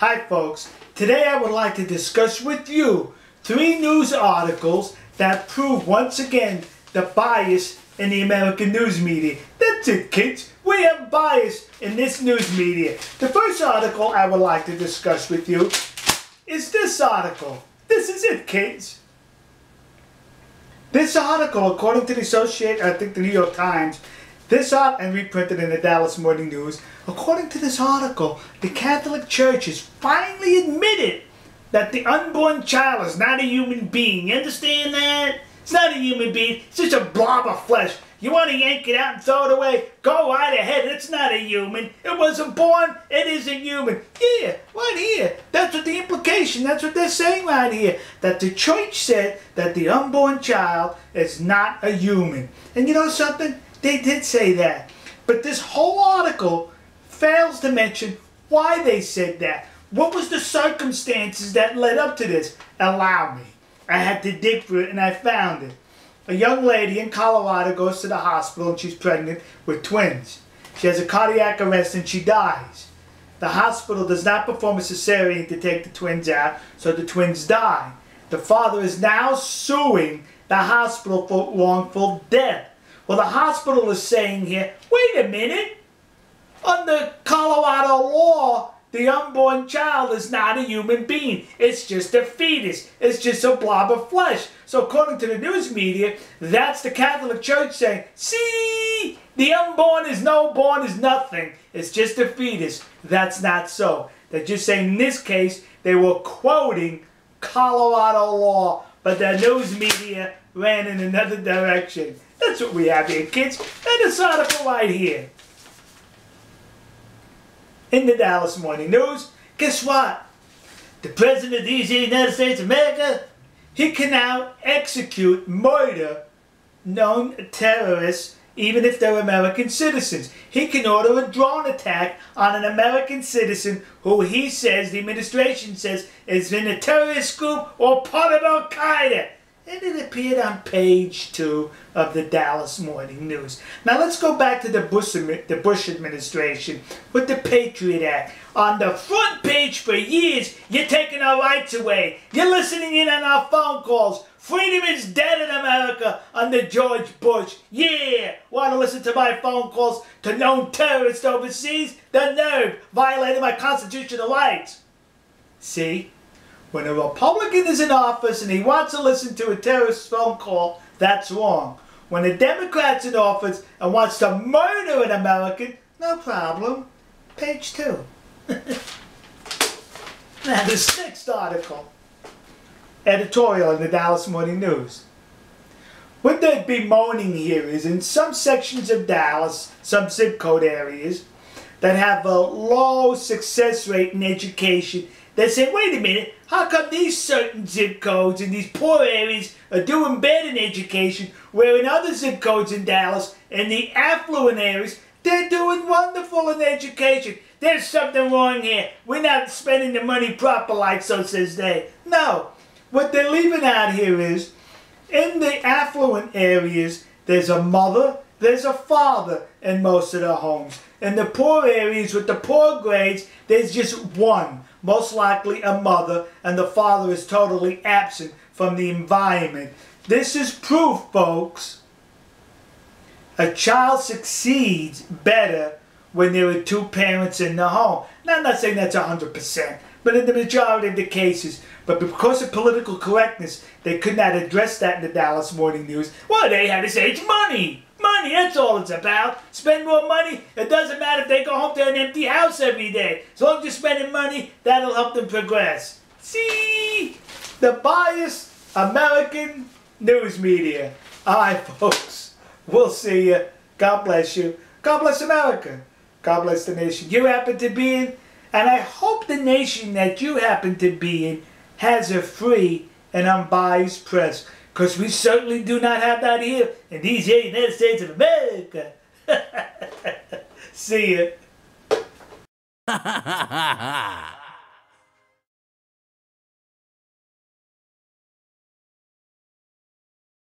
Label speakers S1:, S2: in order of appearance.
S1: Hi folks, today I would like to discuss with you 3 news articles that prove once again the bias in the American news media. That's it, kids. We have bias in this news media. The first article I would like to discuss with you is this article. This is it, kids. This article, according to the New York Times, and reprinted in the Dallas Morning News, according to this article, the Catholic Church has finally admitted that the unborn child is not a human being. You understand that? It's not a human being. It's just a blob of flesh. You want to yank it out and throw it away? Go right ahead. It's not a human. It wasn't born. It isn't human. Yeah, right here. That's what the implication, that's what they're saying right here. That the church said that the unborn child is not a human. And you know something? They did say that. But this whole article fails to mention why they said that. What was the circumstances that led up to this? Allow me. I had to dig for it and I found it. A young lady in Colorado goes to the hospital and she's pregnant with twins. She has a cardiac arrest and she dies. The hospital does not perform a cesarean to take the twins out, so the twins die. The father is now suing the hospital for wrongful death. Well, the hospital is saying here, wait a minute, under Colorado law, the unborn child is not a human being. It's just a fetus. It's just a blob of flesh. So according to the news media, that's the Catholic Church saying, see, the unborn is no born is nothing. It's just a fetus. That's not so. They're just saying in this case, they were quoting Colorado law, but the news media ran in another direction. That's what we have here, kids. And this article right here. In the Dallas Morning News, guess what? The President of the United States of America, he can now execute murder known terrorists even if they're American citizens. He can order a drone attack on an American citizen who he says, the administration says, is in a terrorist group or part of Al-Qaeda. And it appeared on page 2 of the Dallas Morning News. Now let's go back to the Bush administration with the Patriot Act. On the front page for years, you're taking our rights away. You're listening in on our phone calls. Freedom is dead in America under George Bush. Yeah, want to listen to my phone calls to known terrorists overseas? The nerve, violating my constitutional rights. See? When a Republican is in office and he wants to listen to a terrorist phone call, that's wrong. When a Democrat's in office and wants to murder an American, no problem. Page 2. Now this next article, editorial in the Dallas Morning News. What they're bemoaning here is in some sections of Dallas, some zip code areas, that have a low success rate in education, they say, wait a minute, how come these certain zip codes in these poor areas are doing bad in education, where in other zip codes in Dallas, in the affluent areas, they're doing wonderful in education? There's something wrong here. We're not spending the money proper, like so says they. No. What they're leaving out here is, in the affluent areas, there's a mother, there's a father in most of the homes. In the poor areas with the poor grades, there's just one. Most likely a mother, and the father is totally absent from the environment. This is proof, folks. A child succeeds better when there are 2 parents in the home. Now, I'm not saying that's 100%, but in the majority of the cases. But because of political correctness, they could not address that in the Dallas Morning News. Well, they had to say it's money. Money, that's all it's about. Spend more money. It doesn't matter if they go home to an empty house every day. As long as you're spending money, that'll help them progress. See? The biased American news media. All right, folks. We'll see you. God bless you. God bless America. God bless the nation you happen to be in. And I hope the nation that you happen to be in has a free and unbiased press. Because we certainly do not have that here in these United States of America. See ya.